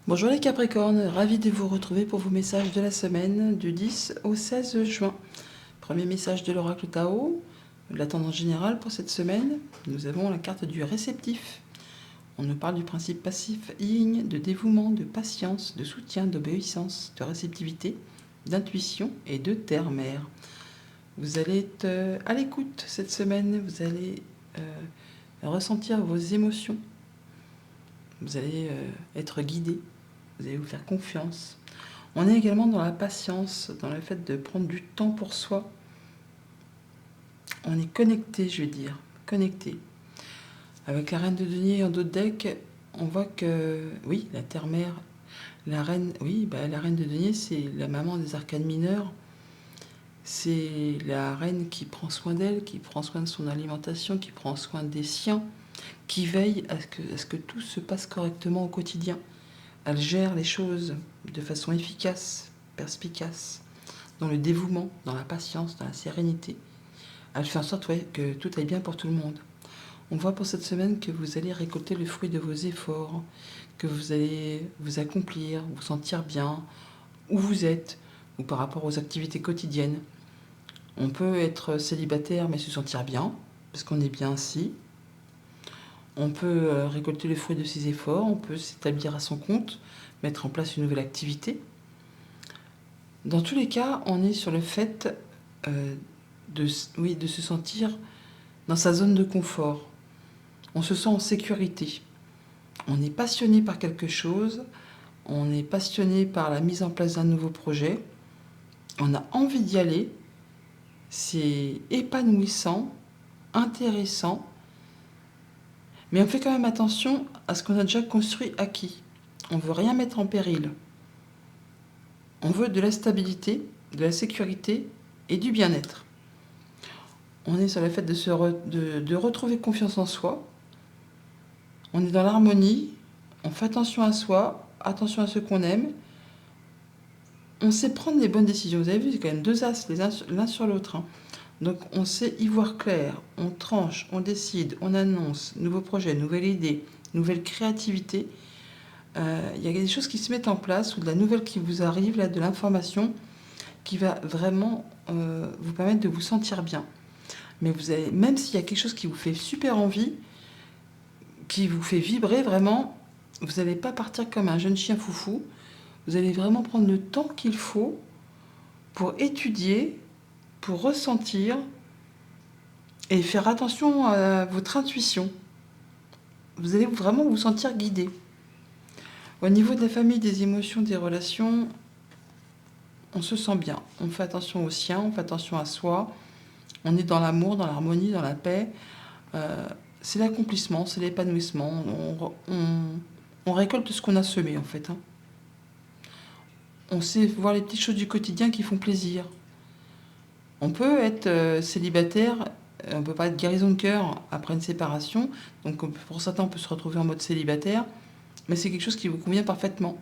Bonjour les Capricornes, ravi de vous retrouver pour vos messages de la semaine du 10 au 16 juin. Premier message de l'oracle Tao, la tendance générale pour cette semaine. Nous avons la carte du réceptif. On nous parle du principe passif yin, de dévouement, de patience, de soutien, d'obéissance, de réceptivité, d'intuition et de terre-mère. Vous allez être à l'écoute cette semaine, vous allez ressentir vos émotions, vous allez être guidé. Vous allez vous faire confiance. On est également dans la patience, dans le fait de prendre du temps pour soi. On est connecté, je vais dire, connecté. Avec la reine de denier en dos de deck, on voit que, oui, la terre-mère, la reine, oui, la reine de denier, c'est la maman des arcanes mineurs. C'est la reine qui prend soin d'elle, qui prend soin de son alimentation, qui prend soin des siens, qui veille à ce que tout se passe correctement au quotidien. Elle gère les choses de façon efficace, perspicace, dans le dévouement, dans la patience, dans la sérénité. Elle fait en sorte que tout aille bien pour tout le monde. On voit pour cette semaine que vous allez récolter le fruit de vos efforts, que vous allez vous accomplir, vous sentir bien, où vous êtes, ou par rapport aux activités quotidiennes. On peut être célibataire mais se sentir bien, parce qu'on est bien ainsi. On peut récolter le fruit de ses efforts, on peut s'établir à son compte, mettre en place une nouvelle activité. Dans tous les cas, on est sur le fait de se sentir dans sa zone de confort. On se sent en sécurité. On est passionné par quelque chose, on est passionné par la mise en place d'un nouveau projet, on a envie d'y aller, c'est épanouissant, intéressant, mais on fait quand même attention à ce qu'on a déjà construit acquis. On ne veut rien mettre en péril. On veut de la stabilité, de la sécurité et du bien-être. On est sur le fait de retrouver confiance en soi. On est dans l'harmonie. On fait attention à soi, attention à ce qu'on aime. On sait prendre les bonnes décisions. Vous avez vu, c'est quand même deux as l'un sur l'autre. Donc on sait y voir clair. On tranche, on décide, on annonce. Nouveau projet, nouvelle idée, nouvelle créativité. Il y a des choses qui se mettent en place ou de la nouvelle qui vous arrive, là, de l'information qui va vraiment vous permettre de vous sentir bien. Mais vous avez, même s'il y a quelque chose qui vous fait super envie, qui vous fait vibrer vraiment, vous n'allez pas partir comme un jeune chien foufou. Vous allez vraiment prendre le temps qu'il faut pour étudier, pour ressentir et faire attention à votre intuition. Vous allez vraiment vous sentir guidé. Au niveau de la famille, des émotions, des relations, on se sent bien. On fait attention aux siens, on fait attention à soi. On est dans l'amour, dans l'harmonie, dans la paix. C'est l'accomplissement, c'est l'épanouissement. On récolte ce qu'on a semé, en fait. On sait voir les petites choses du quotidien qui font plaisir. On peut être célibataire, on ne peut pas être guérison de cœur après une séparation. Donc pour certains, on peut se retrouver en mode célibataire. Mais c'est quelque chose qui vous convient parfaitement.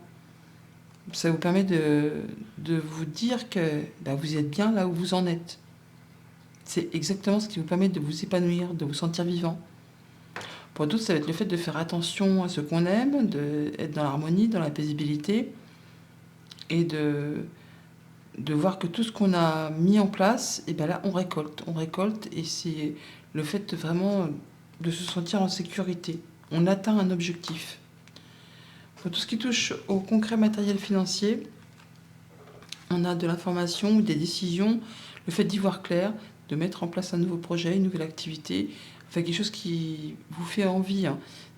Ça vous permet de vous dire que vous êtes bien là où vous en êtes. C'est exactement ce qui vous permet de vous épanouir, de vous sentir vivant. Pour d'autres, ça va être le fait de faire attention à ce qu'on aime, d'être dans l'harmonie, dans la paisibilité, et de voir que tout ce qu'on a mis en place, et là, on récolte, et c'est le fait vraiment de se sentir en sécurité. On atteint un objectif. Pour tout ce qui touche au concret matériel financier, on a de l'information ou des décisions, le fait d'y voir clair, de mettre en place un nouveau projet, une nouvelle activité, enfin quelque chose qui vous fait envie.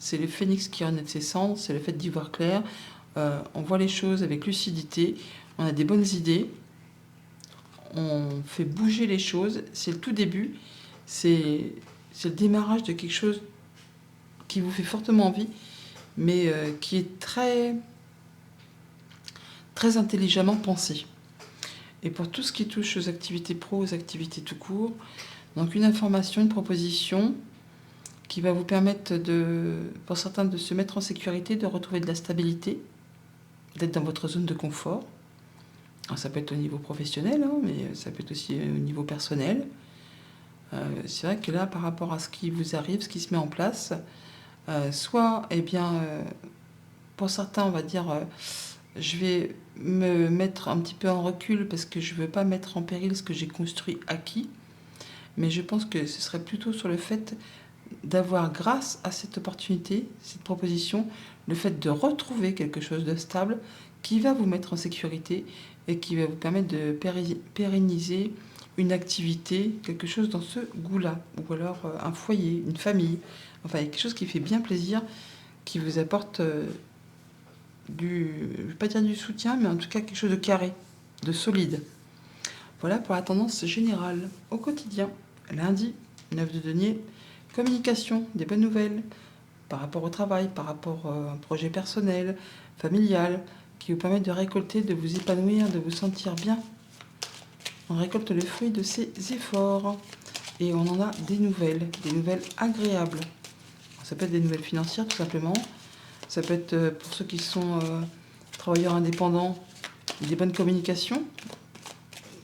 C'est le phénix qui renaît de ses cendres, c'est le fait d'y voir clair. On voit les choses avec lucidité, on a des bonnes idées, on fait bouger les choses. C'est le tout début, c'est le démarrage de quelque chose qui vous fait fortement envie, mais qui est très, très intelligemment pensé. Et pour tout ce qui touche aux activités pro, aux activités tout court, donc une information, une proposition qui va vous permettre, pour certains, de se mettre en sécurité, de retrouver de la stabilité, d'être dans votre zone de confort. Alors ça peut être au niveau professionnel, mais ça peut être aussi au niveau personnel. C'est vrai que là, par rapport à ce qui vous arrive, ce qui se met en place, soit Pour certains, on va dire, je vais me mettre un petit peu en recul parce que je ne veux pas mettre en péril ce que j'ai construit acquis. Mais je pense que ce serait plutôt sur le fait d'avoir, grâce à cette opportunité, cette proposition, le fait de retrouver quelque chose de stable qui va vous mettre en sécurité et qui va vous permettre de pérenniser une activité, quelque chose dans ce goût-là, ou alors un foyer, une famille, enfin quelque chose qui fait bien plaisir, qui vous apporte je ne vais pas dire du soutien, mais en tout cas quelque chose de carré, de solide. Voilà pour la tendance générale. Au quotidien, lundi, 9 de denier, communication, des bonnes nouvelles par rapport au travail, par rapport à un projet personnel, familial, qui vous permettent de récolter, de vous épanouir, de vous sentir bien. On récolte le fruit de ses efforts et on en a des nouvelles agréables. Ça peut être des nouvelles financières tout simplement. Ça peut être pour ceux qui sont travailleurs indépendants, des bonnes communications.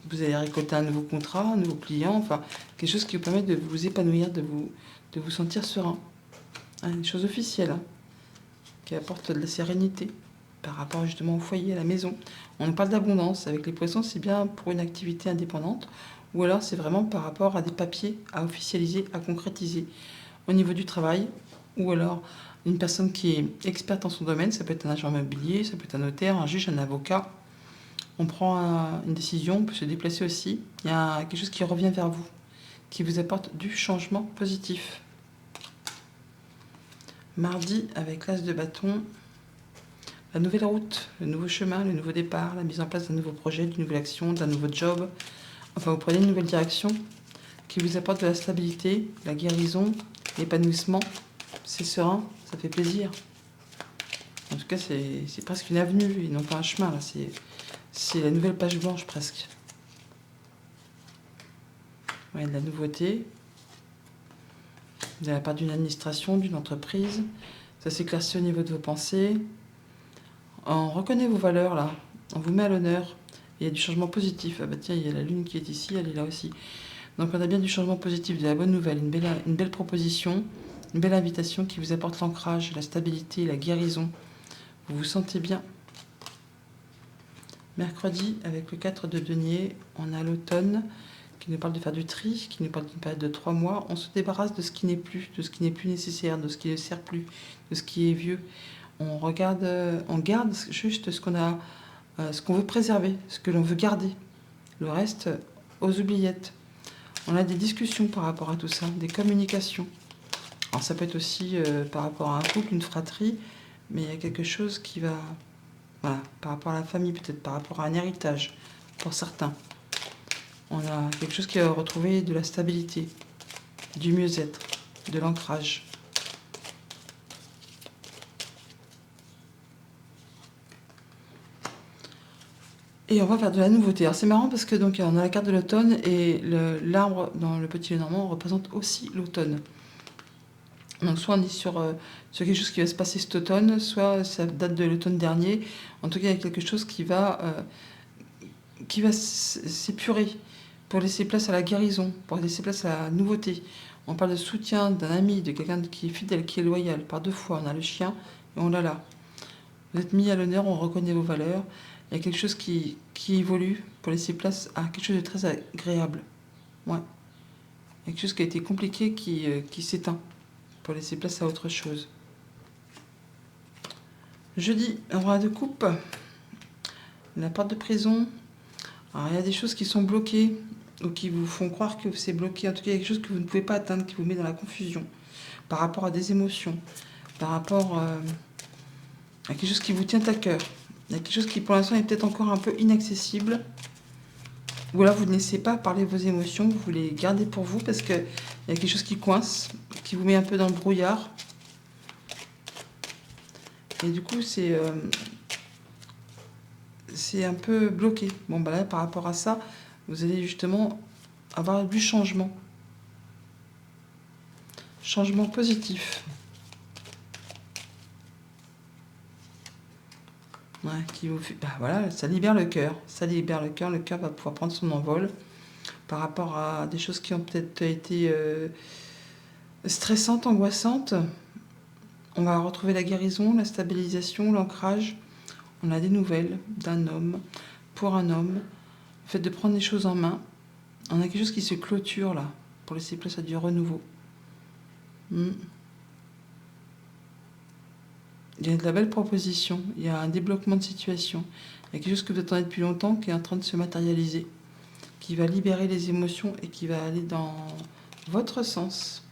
Vous allez récolter un nouveau contrat, un nouveau client, enfin quelque chose qui vous permet de vous épanouir, de vous sentir serein. Une chose officielle qui apporte de la sérénité par rapport justement au foyer, à la maison. On nous parle d'abondance. Avec les poissons, c'est bien pour une activité indépendante ou alors c'est vraiment par rapport à des papiers à officialiser, à concrétiser au niveau du travail ou alors une personne qui est experte en son domaine. Ça peut être un agent immobilier, ça peut être un notaire, un juge, un avocat. On prend une décision, on peut se déplacer aussi. Il y a quelque chose qui revient vers vous, qui vous apporte du changement positif. Mardi, avec l'as de bâton, la nouvelle route, le nouveau chemin, le nouveau départ, la mise en place d'un nouveau projet, d'une nouvelle action, d'un nouveau job. Enfin, vous prenez une nouvelle direction qui vous apporte de la stabilité, la guérison, l'épanouissement. C'est serein, ça fait plaisir. En tout cas, c'est presque une avenue et non pas un chemin. Là, c'est la nouvelle page blanche presque. Ouais, de la nouveauté de la part d'une administration, d'une entreprise. Ça s'éclaircit au niveau de vos pensées. On reconnaît vos valeurs là, on vous met à l'honneur. Il y a du changement positif. Ah bah tiens, il y a la lune qui est ici, elle est là aussi. Donc on a bien du changement positif, de la bonne nouvelle, une belle proposition, une belle invitation qui vous apporte l'ancrage, la stabilité, la guérison. Vous vous sentez bien. Mercredi, avec le 4 de denier, on a l'automne qui nous parle de faire du tri, qui nous parle d'une période de 3 mois. On se débarrasse de ce qui n'est plus, de ce qui n'est plus nécessaire, de ce qui ne sert plus, de ce qui est vieux. On garde juste ce qu'on veut préserver, ce que l'on veut garder. Le reste, aux oubliettes. On a des discussions par rapport à tout ça, des communications. Alors ça peut être aussi par rapport à un couple, une fratrie, mais il y a quelque chose qui va... Voilà, par rapport à la famille, peut-être par rapport à un héritage, pour certains. On a quelque chose qui va retrouver de la stabilité, du mieux-être, de l'ancrage. Et on va faire de la nouveauté. Alors c'est marrant parce que donc on a la carte de l'automne et l'arbre dans le petit Lenormand représente aussi l'automne. Donc soit on est sur quelque chose qui va se passer cet automne, soit ça date de l'automne dernier. En tout cas, il y a quelque chose qui va s'épurer pour laisser place à la guérison, pour laisser place à la nouveauté. On parle de soutien d'un ami, de quelqu'un qui est fidèle, qui est loyal. Par deux fois, on a le chien et on l'a là. Vous êtes mis à l'honneur, on reconnaît vos valeurs. Il y a quelque chose qui évolue pour laisser place à quelque chose de très agréable. Ouais. Il y a quelque chose qui a été compliqué qui s'éteint pour laisser place à autre chose. Jeudi, un roi de coupe. La porte de prison. Alors, il y a des choses qui sont bloquées ou qui vous font croire que c'est bloqué. En tout cas, il y a quelque chose que vous ne pouvez pas atteindre, qui vous met dans la confusion par rapport à des émotions, par rapport à quelque chose qui vous tient à cœur. Il y a quelque chose qui, pour l'instant, est peut-être encore un peu inaccessible. Ou alors, vous ne laissez pas parler vos émotions, vous les gardez pour vous parce qu'il y a quelque chose qui coince, qui vous met un peu dans le brouillard. Et du coup, c'est un peu bloqué. Bon, bah là, par rapport à ça, vous allez justement avoir du changement. Changement positif. Ouais, qui vous fait... bah voilà, ça libère le cœur. Ça libère le cœur va pouvoir prendre son envol par rapport à des choses qui ont peut-être été stressantes, angoissantes. On va retrouver la guérison, la stabilisation, l'ancrage. On a des nouvelles d'un homme, pour un homme. Le fait de prendre les choses en main. On a quelque chose qui se clôture là, pour laisser place à du renouveau. Il y a de la belle proposition, il y a un débloquement de situation. Il y a quelque chose que vous attendez depuis longtemps qui est en train de se matérialiser, qui va libérer les émotions et qui va aller dans votre sens.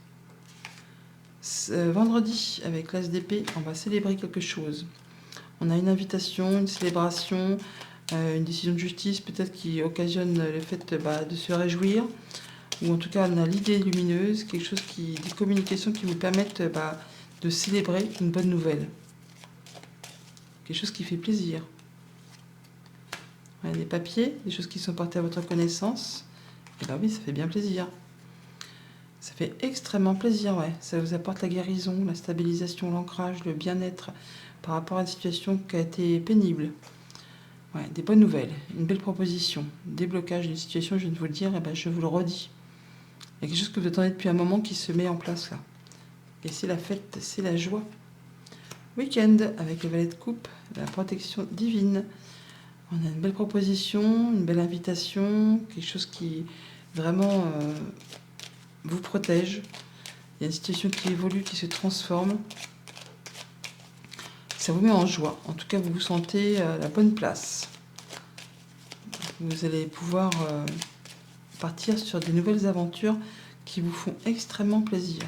Vendredi, avec l'As d'épée, on va célébrer quelque chose. On a une invitation, une célébration, une décision de justice peut-être qui occasionne le fait de se réjouir, ou en tout cas on a l'idée lumineuse, quelque chose des communications qui vous permettent de célébrer une bonne nouvelle. Quelque chose qui fait plaisir. Des papiers, des choses qui sont portées à votre connaissance. Et bien oui, ça fait bien plaisir. Ça fait extrêmement plaisir, ouais. Ça vous apporte la guérison, la stabilisation, l'ancrage, le bien-être par rapport à une situation qui a été pénible. Ouais, des bonnes nouvelles, une belle proposition. Déblocage d'une situation, je viens de vous le dire, et je vous le redis. Il y a quelque chose que vous attendez depuis un moment qui se met en place là. Et c'est la fête, c'est la joie. Week-end avec le valet de coupe, la protection divine. On a une belle proposition, une belle invitation, quelque chose qui vraiment vous protège. Il y a une situation qui évolue, qui se transforme. Ça vous met en joie. En tout cas, vous vous sentez à la bonne place. Vous allez pouvoir partir sur des nouvelles aventures qui vous font extrêmement plaisir.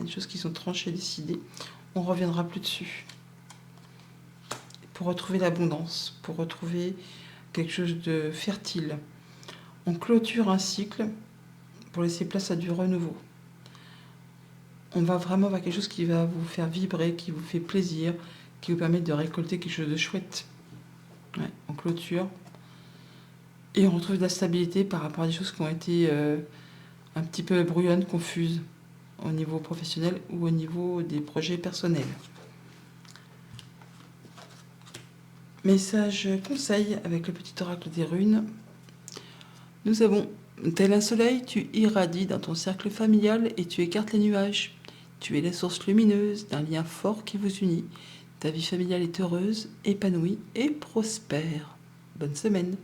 Des choses qui sont tranchées, décidées. On ne reviendra plus dessus. Pour retrouver l'abondance, pour retrouver quelque chose de fertile. On clôture un cycle pour laisser place à du renouveau. On va vraiment vers quelque chose qui va vous faire vibrer, qui vous fait plaisir, qui vous permet de récolter quelque chose de chouette. Ouais, on clôture. Et on retrouve de la stabilité par rapport à des choses qui ont été un petit peu brouillonnes, confuses au niveau professionnel ou au niveau des projets personnels. Message conseil avec le petit oracle des runes. Nous avons, tel un soleil, tu irradies dans ton cercle familial et tu écartes les nuages. Tu es la source lumineuse d'un lien fort qui vous unit. Ta vie familiale est heureuse, épanouie et prospère. Bonne semaine.